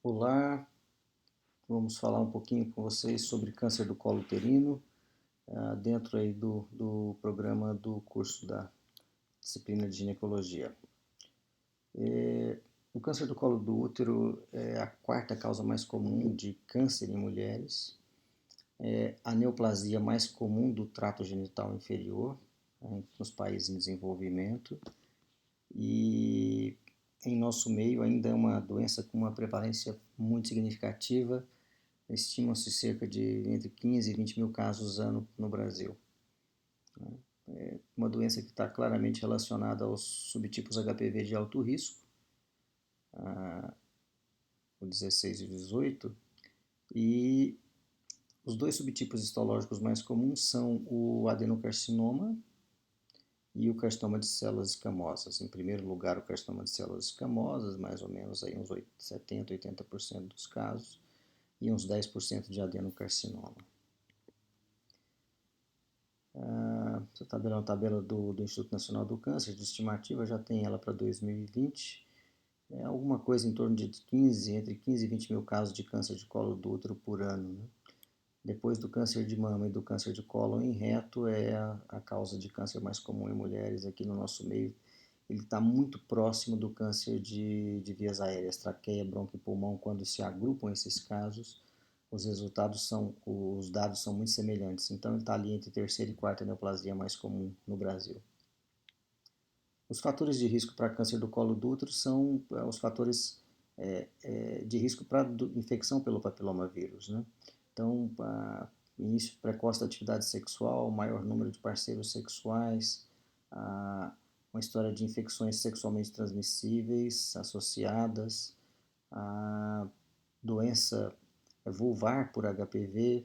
Olá, vamos falar um pouquinho com vocês sobre câncer do colo uterino, dentro aí do programa do curso da disciplina de ginecologia. O câncer do colo do útero é a quarta causa mais comum de câncer em mulheres, é a neoplasia mais comum do trato genital inferior, nos países em desenvolvimento, e em nosso meio ainda é uma doença com uma prevalência muito significativa. Estimam-se cerca de entre 15 e 20 mil casos ano no Brasil. É uma doença que está claramente relacionada aos subtipos HPV de alto risco, o 16 e o 18, e os dois subtipos histológicos mais comuns são o adenocarcinoma e o carcinoma de células escamosas. Em primeiro lugar, o carcinoma de células escamosas, mais ou menos aí uns 70, 80% dos casos, e uns 10% de adenocarcinoma. Essa tabela é uma tabela do Instituto Nacional do Câncer, de estimativa, já tem ela para 2020. É alguma coisa em torno de entre 15 e 20 mil casos de câncer de colo do útero por ano. Né? Depois do câncer de mama e do câncer de cólon em reto, é a causa de câncer mais comum em mulheres aqui no nosso meio. Ele está muito próximo do câncer de vias aéreas, traqueia, bronco e pulmão. Quando se agrupam esses casos, os dados são muito semelhantes. Então, ele está ali entre terceira e quarta neoplasia mais comum no Brasil. Os fatores de risco para câncer do colo do útero são os fatores de risco para infecção pelo papilomavírus, né? Então, início precoce da atividade sexual, maior número de parceiros sexuais, uma história de infecções sexualmente transmissíveis associadas, a doença vulvar por HPV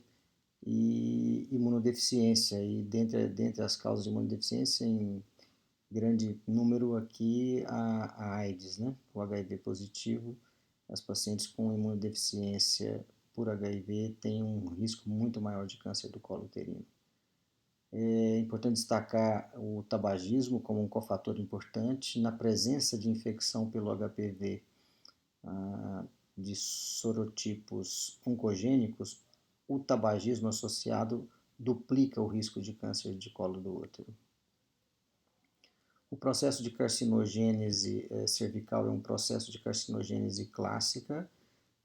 e imunodeficiência. E dentre as causas de imunodeficiência, em grande número aqui, a AIDS, né? O HIV positivo. As pacientes com imunodeficiência por HIV têm um risco muito maior de câncer do colo uterino. É importante destacar o tabagismo como um cofator importante na presença de infecção pelo HPV de sorotipos oncogênicos. O tabagismo associado duplica o risco de câncer de colo do útero. O processo de carcinogênese cervical é um processo de carcinogênese clássica,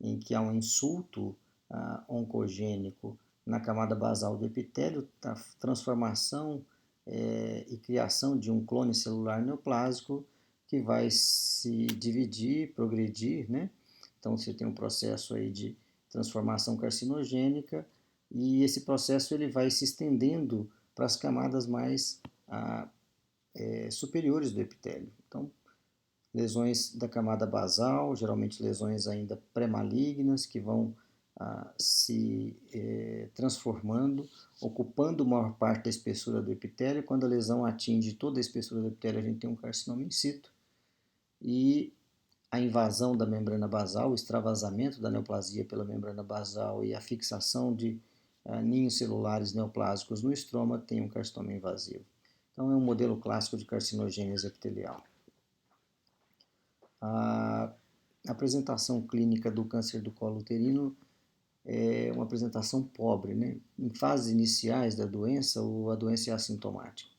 em que há um insulto oncogênico na camada basal do epitélio, a transformação e criação de um clone celular neoplásico que vai se dividir, progredir, né? Então você tem um processo aí de transformação carcinogênica e esse processo ele vai se estendendo para as camadas mais superiores do epitélio. Então, lesões da camada basal, geralmente lesões ainda pré-malignas, que vão se transformando, ocupando maior parte da espessura do epitélio. Quando a lesão atinge toda a espessura do epitélio, a gente tem um carcinoma in situ. E a invasão da membrana basal, o extravasamento da neoplasia pela membrana basal e a fixação de ninhos celulares neoplásicos no estroma tem um carcinoma invasivo. Então, é um modelo clássico de carcinogênese epitelial. A apresentação clínica do câncer do colo uterino é uma apresentação pobre, né? Em fases iniciais da doença, a doença é assintomática.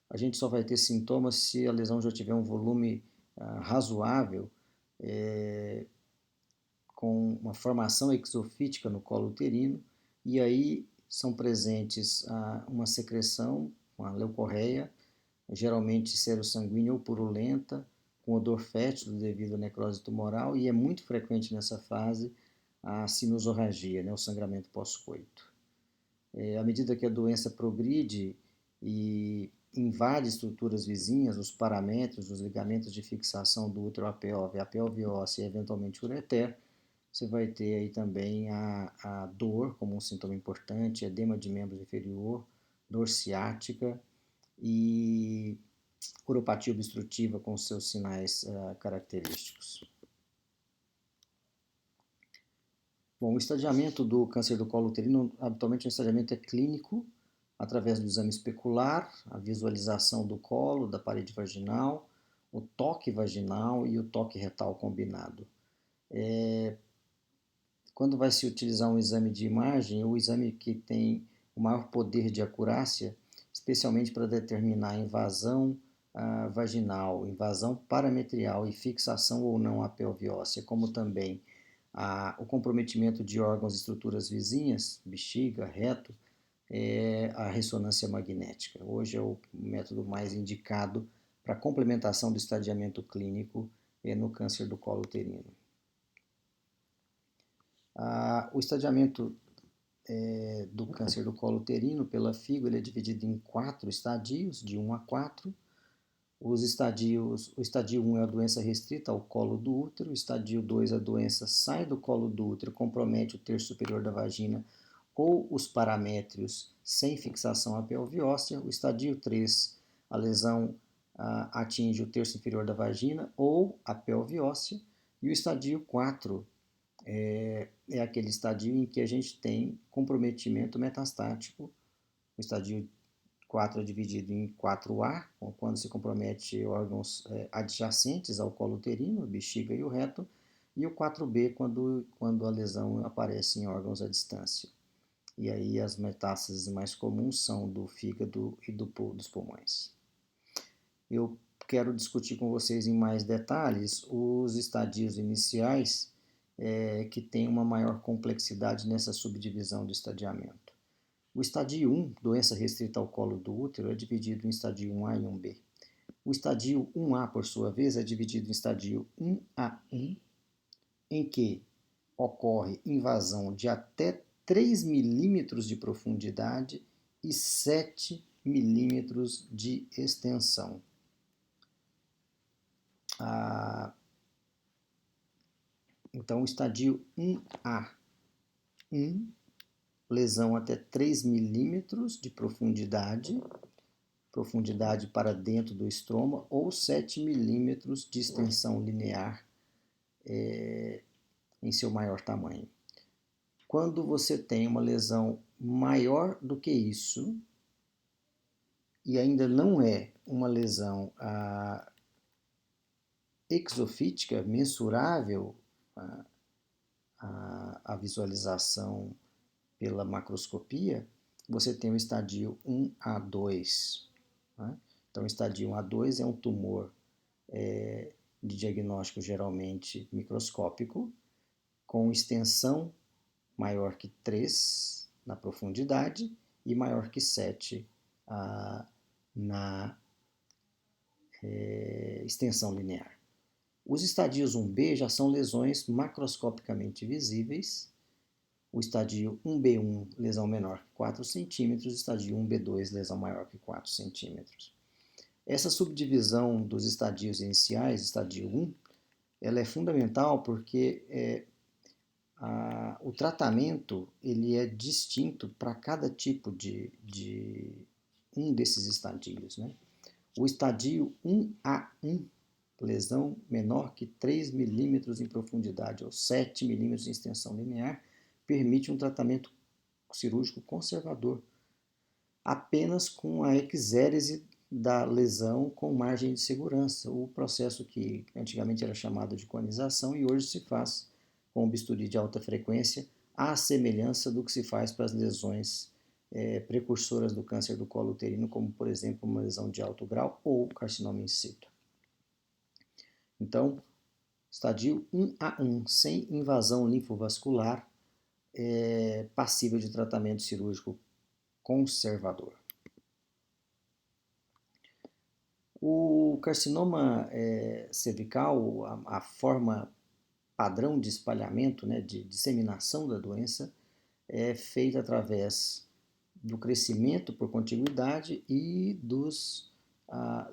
A gente só vai ter sintomas se a lesão já tiver um volume razoável, com uma formação exofítica no colo uterino, e aí são presentes uma secreção, uma leucorreia, geralmente serossanguínea ou purulenta, com odor fétido devido à necrose tumoral, e é muito frequente nessa fase a sinusorragia, né, o sangramento pós-coito. À medida que a doença progride e invade estruturas vizinhas, os paramétros, os ligamentos de fixação do útero, a pelve óssea e eventualmente o ureter, você vai ter aí também a dor como um sintoma importante, edema de membro inferior, dor ciática e uropatia obstrutiva com seus sinais característicos. Bom, o estadiamento do câncer do colo uterino, habitualmente o estadiamento é clínico, através do exame especular, a visualização do colo, da parede vaginal, o toque vaginal e o toque retal combinado. Quando vai se utilizar um exame de imagem, o exame que tem o maior poder de acurácia, especialmente para determinar invasão vaginal, invasão parametrial e fixação ou não à pelve óssea, como também o comprometimento de órgãos e estruturas vizinhas, bexiga, reto, é a ressonância magnética. Hoje é o método mais indicado para complementação do estadiamento clínico no câncer do colo uterino. O estadiamento do câncer do colo uterino pela FIGO ele é dividido em 4 estadios, de 1 a 4. O estadio 1 é a doença restrita ao colo do útero, o estadio 2 a doença sai do colo do útero, compromete o terço superior da vagina ou os paramétrios sem fixação à pelve óssea, o estadio 3 a lesão atinge o terço inferior da vagina ou a pelve óssea, e o estadio 4 é aquele estadio em que a gente tem comprometimento metastático. O estadio 4 é dividido em 4A, quando se compromete órgãos adjacentes ao colo uterino, a bexiga e o reto, e o 4B quando a lesão aparece em órgãos à distância. E aí as metástases mais comuns são do fígado e dos pulmões. Eu quero discutir com vocês em mais detalhes os estadios iniciais que têm uma maior complexidade nessa subdivisão do estadiamento. O estadio 1, doença restrita ao colo do útero, é dividido em estadio 1A e 1B. O estadio 1A, por sua vez, é dividido em estadio 1A1, em que ocorre invasão de até 3 milímetros de profundidade e 7 milímetros de extensão. Então, o estadio 1A1, lesão até 3 milímetros de profundidade para dentro do estroma, ou 7 milímetros de extensão linear em seu maior tamanho. Quando você tem uma lesão maior do que isso, e ainda não é uma lesão exofítica, mensurável a visualização pela macroscopia, você tem o estadio 1A2. Né? Então, o estadio 1A2 é um tumor de diagnóstico geralmente microscópico, com extensão maior que 3 na profundidade e maior que 7 na extensão linear. Os estadios 1B já são lesões macroscopicamente visíveis. O estadio 1B1, lesão menor que 4 centímetros, o estadio 1B2, lesão maior que 4 centímetros. Essa subdivisão dos estadios iniciais, estadio 1, ela é fundamental porque o tratamento ele é distinto para cada tipo de um desses estadios. Né? O estadio 1A1, lesão menor que 3 milímetros em profundidade ou 7 milímetros em extensão linear, permite um tratamento cirúrgico conservador, apenas com a exérese da lesão com margem de segurança, o processo que antigamente era chamado de conização e hoje se faz com o bisturi de alta frequência, à semelhança do que se faz para as lesões precursoras do câncer do colo uterino, como por exemplo uma lesão de alto grau ou carcinoma in situ. Então, estadio 1A1, sem invasão linfovascular, passível de tratamento cirúrgico conservador. O carcinoma cervical, a forma padrão de espalhamento, né, de disseminação da doença, é feita através do crescimento por contiguidade e dos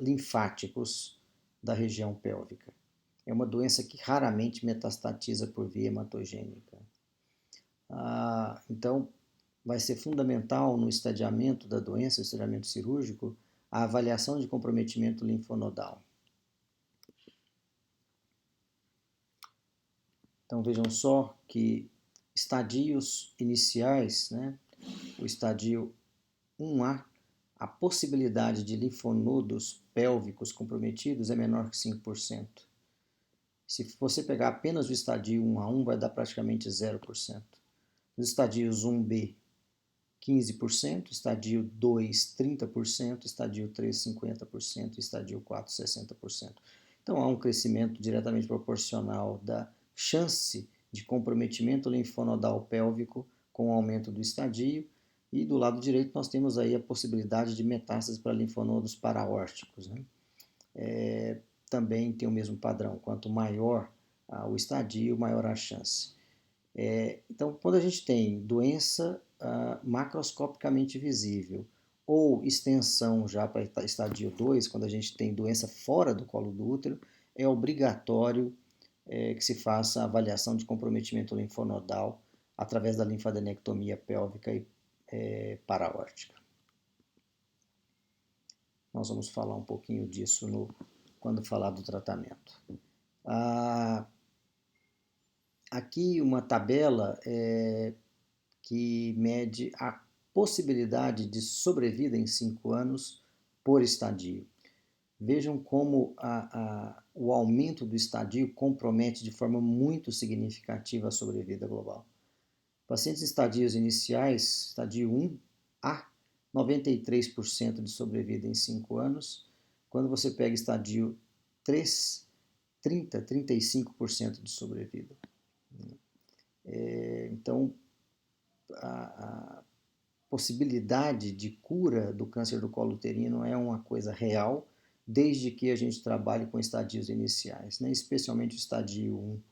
linfáticos da região pélvica. É uma doença que raramente metastatiza por via hematogênica. Então, vai ser fundamental no estadiamento da doença, o estadiamento cirúrgico, a avaliação de comprometimento linfonodal. Então vejam só que estadios iniciais, né? O estadio 1A, a possibilidade de linfonodos pélvicos comprometidos é menor que 5%. Se você pegar apenas o estadio 1A1, vai dar praticamente 0%. Os estadios 1B, 15%, estadio 2, 30%, estadio 3, 50%, estadio 4, 60%. Então há um crescimento diretamente proporcional da chance de comprometimento linfonodal pélvico com o aumento do estadio, e do lado direito nós temos aí a possibilidade de metástase para linfonodos paraórticos, né? Também tem o mesmo padrão, quanto maior o estadio, maior a chance. Então, quando a gente tem doença macroscopicamente visível ou extensão já para estadio 2, quando a gente tem doença fora do colo do útero, é obrigatório que se faça a avaliação de comprometimento linfonodal através da linfadenectomia pélvica e paraórtica. Nós vamos falar um pouquinho disso quando falar do tratamento. Aqui uma tabela que mede a possibilidade de sobrevida em 5 anos por estadio. Vejam como o aumento do estadio compromete de forma muito significativa a sobrevida global. Pacientes em estadios iniciais, estadio 1A, 93% de sobrevida em 5 anos. Quando você pega estadio 3, 35% de sobrevida. Então, a possibilidade de cura do câncer do colo uterino é uma coisa real, desde que a gente trabalhe com estadios iniciais, né? Especialmente o estadio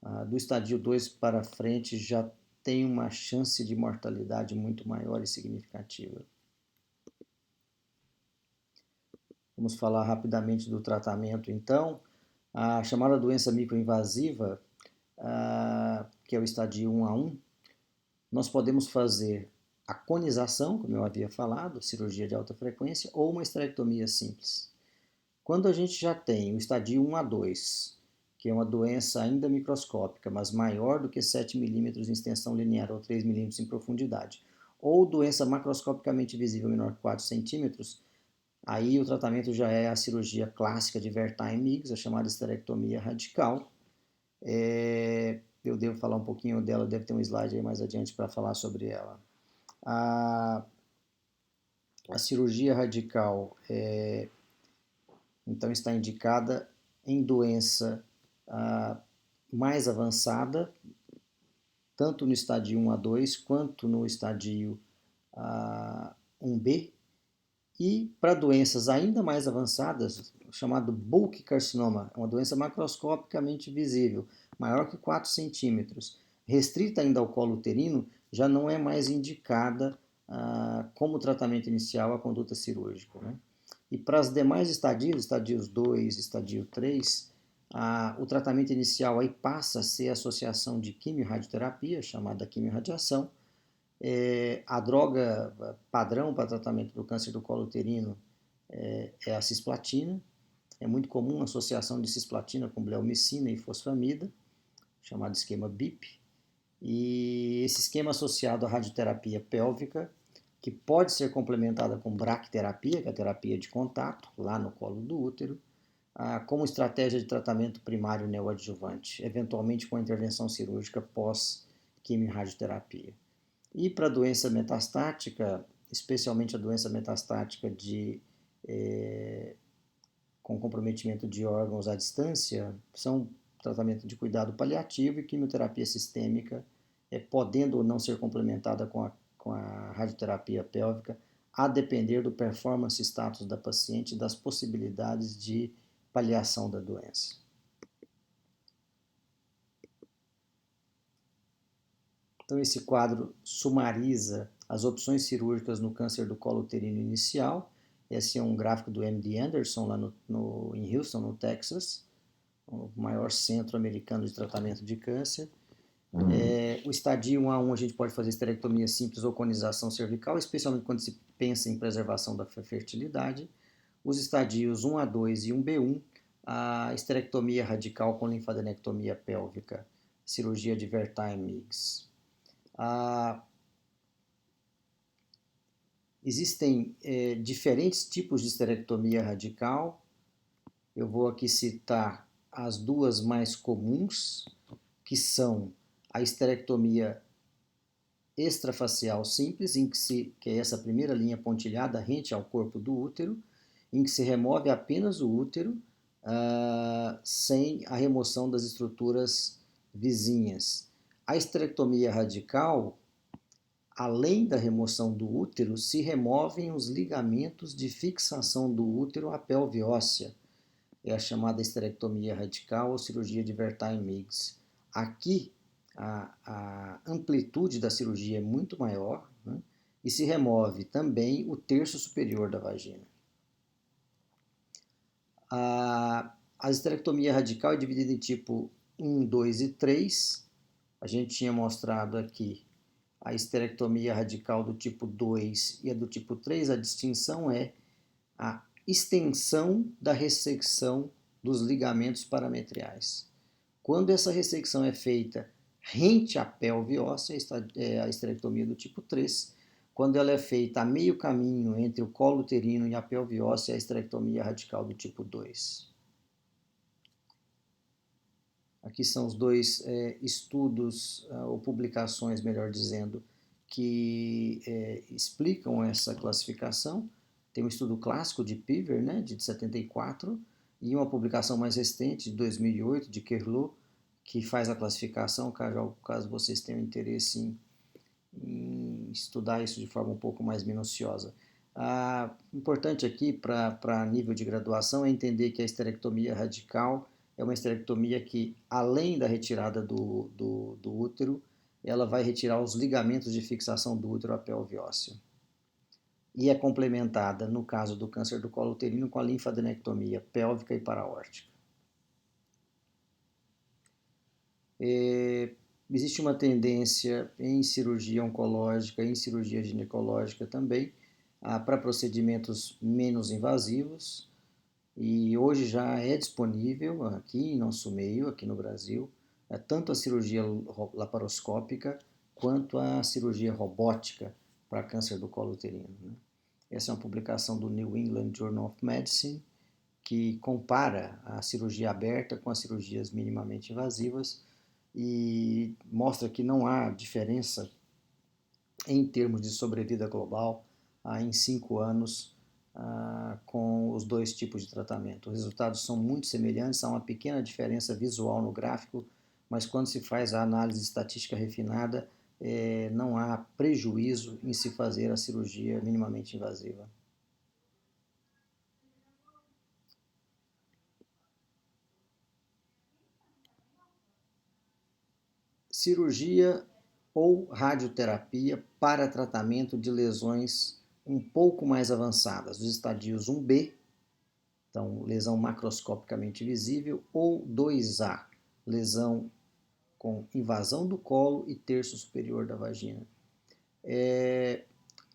1. Do estadio 2 para frente já tem uma chance de mortalidade muito maior e significativa. Vamos falar rapidamente do tratamento, então. A chamada doença microinvasiva, que é o estadio 1A1, nós podemos fazer a conização, como eu havia falado, cirurgia de alta frequência, ou uma esterectomia simples. Quando a gente já tem o estadio 1A2, que é uma doença ainda microscópica, mas maior do que 7 milímetros em extensão linear ou 3 milímetros em profundidade, ou doença macroscopicamente visível menor que 4 centímetros, aí o tratamento já é a cirurgia clássica de Wertheim-Miggs, a chamada esterectomia radical. Eu devo falar um pouquinho dela, deve ter um slide aí mais adiante para falar sobre ela. A cirurgia radical então está indicada em doença mais avançada, tanto no estadio 1A2 quanto no estadio 1B, e para doenças ainda mais avançadas, chamado bulk carcinoma, uma doença macroscopicamente visível, maior que 4 centímetros, restrita ainda ao colo uterino, já não é mais indicada como tratamento inicial a conduta cirúrgica, né? E para os demais estadios 2, estadio 3, o tratamento inicial aí passa a ser a associação de quimio-radioterapia, chamada quimiorradiação. A droga padrão para tratamento do câncer do colo uterino é a cisplatina. É muito comum a associação de cisplatina com bleomicina e fosfamida, chamado esquema BIP. E esse esquema associado à radioterapia pélvica, que pode ser complementada com braquiterapia, que é a terapia de contato, lá no colo do útero, como estratégia de tratamento primário neoadjuvante, eventualmente com intervenção cirúrgica pós-quimio-radioterapia. E para a doença metastática, especialmente a doença metastática com comprometimento de órgãos à distância, são tratamento de cuidado paliativo e quimioterapia sistêmica, podendo ou não ser complementada com a radioterapia pélvica, a depender do performance status da paciente e das possibilidades de paliação da doença. Então, esse quadro sumariza as opções cirúrgicas no câncer do colo uterino inicial. Esse é um gráfico do MD Anderson, lá em Houston, no Texas, o maior centro americano de tratamento de câncer. O estadio 1A1 a gente pode fazer esterectomia simples ou conização cervical, especialmente quando se pensa em preservação da fertilidade. Os estadios 1A2 e 1B1, a esterectomia radical com linfadenectomia pélvica, cirurgia de Wertheim-Miggs. Existem diferentes tipos de esterectomia radical. Eu vou aqui citar as duas mais comuns, que são a esterectomia extrafacial simples, que é essa primeira linha pontilhada rente ao corpo do útero, em que se remove apenas o útero, sem a remoção das estruturas vizinhas. A esterectomia radical, além da remoção do útero, se removem os ligamentos de fixação do útero à pelve óssea. É a chamada esterectomia radical ou cirurgia de Wertheim-Meigs. Aqui, a amplitude da cirurgia é muito maior, né? E se remove também o terço superior da vagina. A esterectomia radical é dividida em tipo 1, 2 e 3. A gente tinha mostrado aqui a esterectomia radical do tipo 2 e a do tipo 3. A distinção é a extensão da ressecção dos ligamentos parametriais. Quando essa ressecção é feita rente à pelve óssea, é a esterectomia do tipo 3. Quando ela é feita a meio caminho entre o colo uterino e a pelve óssea, é a esterectomia radical do tipo 2. Aqui são os dois estudos, ou publicações, melhor dizendo, que explicam essa classificação. Tem um estudo clássico de Piver, né, de 74, e uma publicação mais recente, de 2008, de Kerlo, que faz a classificação, caso vocês tenham interesse em estudar isso de forma um pouco mais minuciosa. Importante aqui, para nível de graduação, é entender que a esterectomia radical é uma esterectomia que, além da retirada do útero, ela vai retirar os ligamentos de fixação do útero à pelve óssea. E é complementada, no caso do câncer do colo uterino, com a linfadenectomia pélvica e paraórtica. Existe uma tendência em cirurgia oncológica, em cirurgia ginecológica também, para procedimentos menos invasivos, e hoje já é disponível aqui em nosso meio, aqui no Brasil, tanto a cirurgia laparoscópica quanto a cirurgia robótica para câncer do colo uterino, né? Essa é uma publicação do New England Journal of Medicine, que compara a cirurgia aberta com as cirurgias minimamente invasivas e mostra que não há diferença em termos de sobrevida global em 5 anos com os dois tipos de tratamento. Os resultados são muito semelhantes, há uma pequena diferença visual no gráfico, mas quando se faz a análise estatística refinada, não há prejuízo em se fazer a cirurgia minimamente invasiva. Cirurgia ou radioterapia para tratamento de lesões um pouco mais avançadas, os estadios 1B, então lesão macroscopicamente visível, ou 2A, lesão com invasão do colo e terço superior da vagina.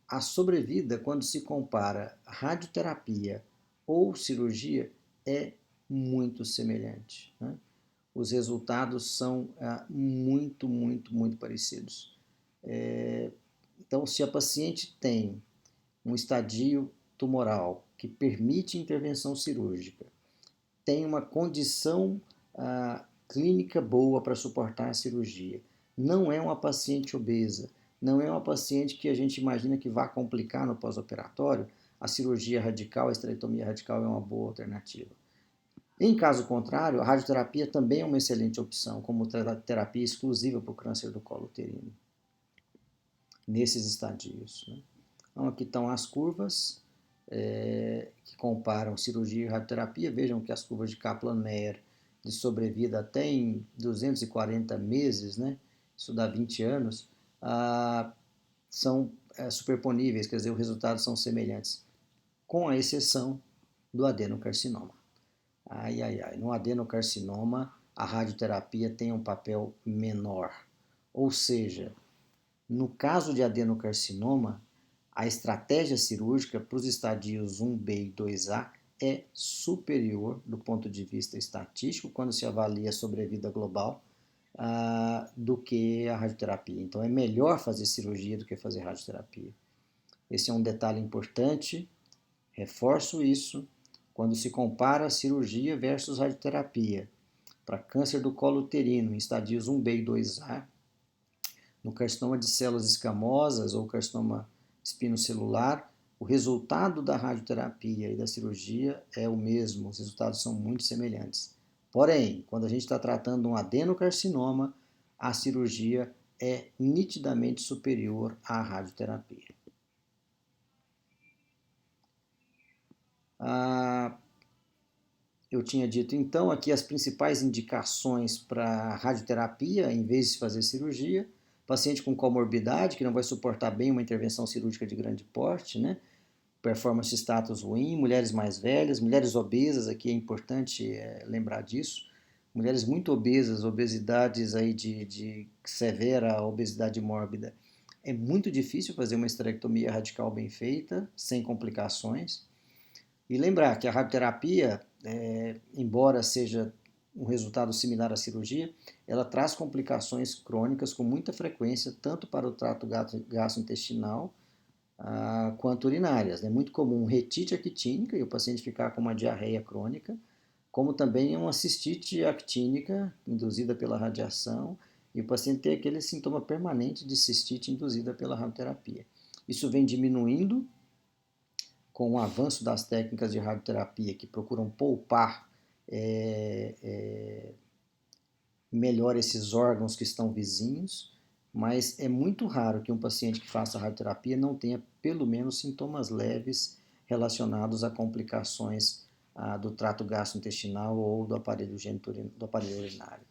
A sobrevida, quando se compara radioterapia ou cirurgia, é muito semelhante, né? Os resultados são muito, muito, muito parecidos. Então, se a paciente tem um estadio tumoral que permite intervenção cirúrgica, tem uma condição clínica boa para suportar a cirurgia, não é uma paciente obesa, não é uma paciente que a gente imagina que vai complicar no pós-operatório, a cirurgia radical, a esterectomia radical é uma boa alternativa. Em caso contrário, a radioterapia também é uma excelente opção como terapia exclusiva para o câncer do colo uterino, nesses estadios, né? Então, aqui estão as curvas que comparam cirurgia e radioterapia. Vejam que as curvas de Kaplan-Meier de sobrevida até em 240 meses, né? Isso dá 20 anos, são superponíveis, quer dizer, os resultados são semelhantes, com a exceção do adenocarcinoma. No adenocarcinoma, a radioterapia tem um papel menor. Ou seja, no caso de adenocarcinoma, a estratégia cirúrgica para os estadios 1B e 2A é superior do ponto de vista estatístico, quando se avalia a sobrevida global, do que a radioterapia. Então, é melhor fazer cirurgia do que fazer radioterapia. Esse é um detalhe importante, reforço isso, quando se compara cirurgia versus radioterapia. para câncer do colo uterino em estadios 1B e 2A, no carcinoma de células escamosas ou carcinoma espinocelular, o resultado da radioterapia e da cirurgia é o mesmo, os resultados são muito semelhantes. Porém, quando a gente está tratando um adenocarcinoma, a cirurgia é nitidamente superior à radioterapia. Eu tinha dito então aqui as principais indicações para radioterapia em vez de fazer cirurgia. Paciente com comorbidade, que não vai suportar bem uma intervenção cirúrgica de grande porte, né? Performance status ruim, mulheres mais velhas, mulheres obesas, aqui é importante lembrar disso. Mulheres muito obesas, obesidades aí de severa obesidade mórbida. É muito difícil fazer uma esterectomia radical bem feita, sem complicações. E lembrar que a radioterapia, embora seja um resultado similar à cirurgia, ela traz complicações crônicas com muita frequência, tanto para o trato gastrointestinal quanto urinárias. É muito comum retite actínica e o paciente ficar com uma diarreia crônica, como também uma cistite actínica induzida pela radiação e o paciente tem aquele sintoma permanente de cistite induzida pela radioterapia. Isso vem diminuindo com o avanço das técnicas de radioterapia que procuram poupar melhor esses órgãos que estão vizinhos, mas é muito raro que um paciente que faça radioterapia não tenha pelo menos sintomas leves relacionados a complicações do trato gastrointestinal ou do aparelho urinário.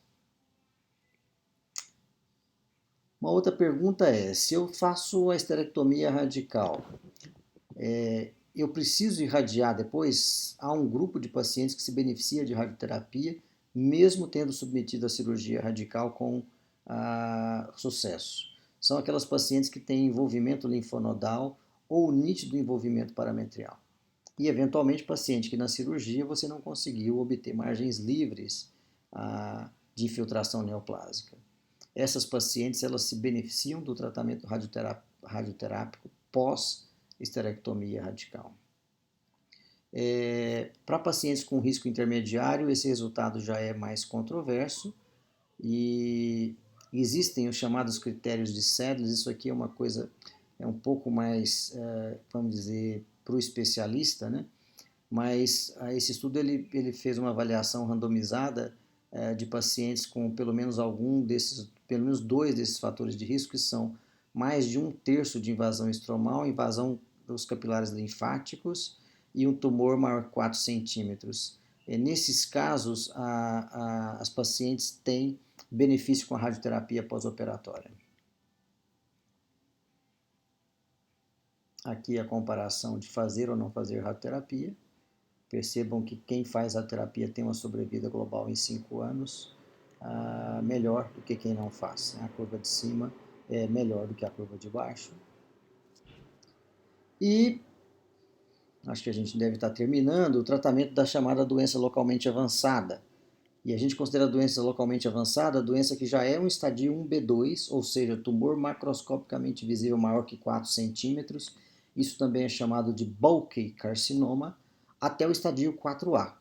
Uma outra pergunta é, se eu faço a esterectomia radical, eu preciso irradiar depois? Há um grupo de pacientes que se beneficia de radioterapia, mesmo tendo submetido a cirurgia radical com sucesso. São aquelas pacientes que têm envolvimento linfonodal ou nítido envolvimento parametrial. E, eventualmente, paciente que na cirurgia você não conseguiu obter margens livres de infiltração neoplásica. Essas pacientes elas se beneficiam do tratamento radioterápico pós-esterectomia radical. Para pacientes com risco intermediário, esse resultado já é mais controverso e existem os chamados critérios de Sedles. Isso aqui é uma coisa, um pouco mais, vamos dizer, para o especialista, né? Mas esse estudo ele fez uma avaliação randomizada de pacientes com pelo menos pelo menos 2 desses fatores de risco, que são mais de 1/3 de invasão estromal, invasão dos capilares linfáticos e um tumor maior que 4 centímetros. Nesses casos, as pacientes têm benefício com a radioterapia pós-operatória. Aqui a comparação de fazer ou não fazer radioterapia. Percebam que quem faz radioterapia tem uma sobrevida global em 5 anos melhor do que quem não faz. A curva de cima é melhor do que a curva de baixo. E acho que a gente deve estar terminando o tratamento da chamada doença localmente avançada. E a gente considera a doença localmente avançada a doença que já é um estadio 1B2, ou seja, tumor macroscopicamente visível maior que 4 centímetros. Isso também é chamado de bulky carcinoma, até o estadio 4A.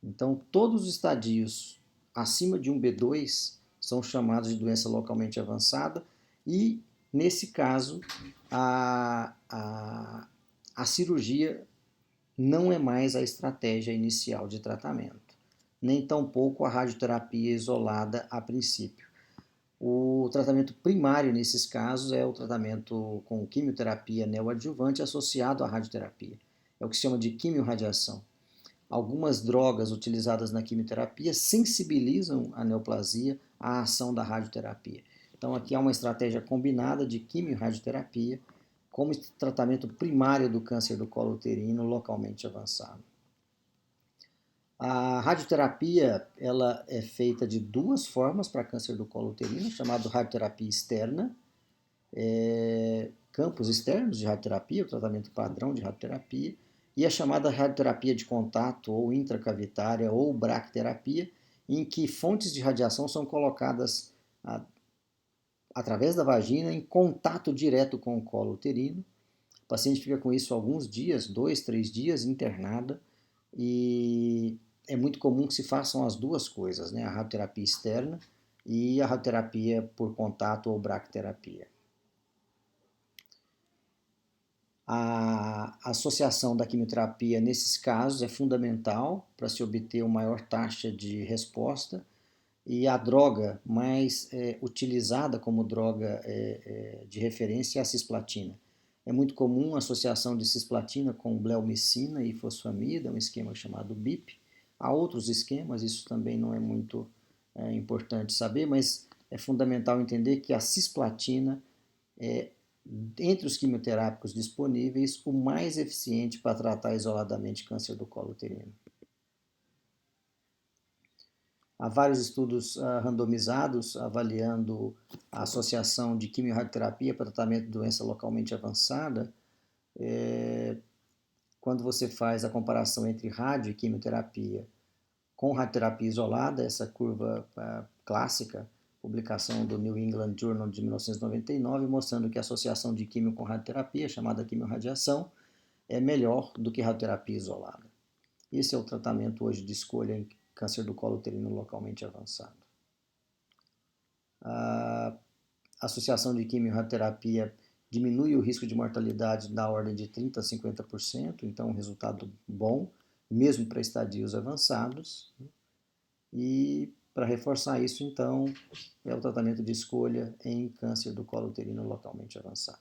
Então, todos os estadios acima de 1B2 são chamados de doença localmente avançada e, nesse caso, a cirurgia não é mais a estratégia inicial de tratamento, nem tampouco a radioterapia isolada a princípio. O tratamento primário nesses casos é o tratamento com quimioterapia neoadjuvante associado à radioterapia. É o que se chama de quimiorradiação. Algumas drogas utilizadas na quimioterapia sensibilizam a neoplasia à ação da radioterapia. Então aqui há uma estratégia combinada de quimiorradioterapia como tratamento primário do câncer do colo uterino localmente avançado. A radioterapia ela é feita de 2 formas para câncer do colo uterino, chamado radioterapia externa, campos externos de radioterapia, o tratamento padrão de radioterapia, e a chamada radioterapia de contato, ou intracavitária, ou bracterapia, em que fontes de radiação são colocadas através da vagina em contato direto com o colo uterino. O paciente fica com isso alguns dias, 2, 3 dias, internada, e é muito comum que se façam as duas coisas, né? A radioterapia externa e a radioterapia por contato ou braquiterapia. A associação da quimioterapia nesses casos é fundamental para se obter uma maior taxa de resposta, e a droga mais utilizada como droga de referência é a cisplatina. É muito comum a associação de cisplatina com bleomicina e fosfamida, um esquema chamado BIP. Há outros esquemas, isso também não é muito importante saber, mas é fundamental entender que a cisplatina é, entre os quimioterápicos disponíveis, o mais eficiente para tratar isoladamente câncer do colo uterino. Há vários estudos randomizados avaliando a associação de quimiorradioterapia para tratamento de doença localmente avançada. Quando você faz a comparação entre rádio e quimioterapia com radioterapia isolada, essa curva clássica, publicação do New England Journal de 1999, mostrando que a associação de quimio com radioterapia, chamada quimiorradiação, é melhor do que radioterapia isolada. Esse é o tratamento hoje de escolha em câncer do colo uterino localmente avançado. A associação de quimio-radioterapia diminui o risco de mortalidade da ordem de 30% a 50%, então um resultado bom, mesmo para estadios avançados. E para reforçar isso, então, é o tratamento de escolha em câncer do colo uterino localmente avançado.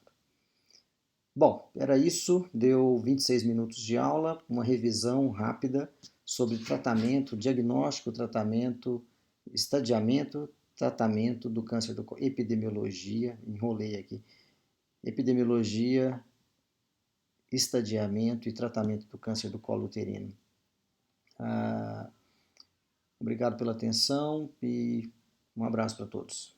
Bom, era isso, deu 26 minutos de aula, uma revisão rápida sobre tratamento, diagnóstico, tratamento, estadiamento, tratamento do câncer do colo, epidemiologia, enrolei aqui, epidemiologia, estadiamento e tratamento do câncer do colo uterino. Obrigado pela atenção e um abraço para todos.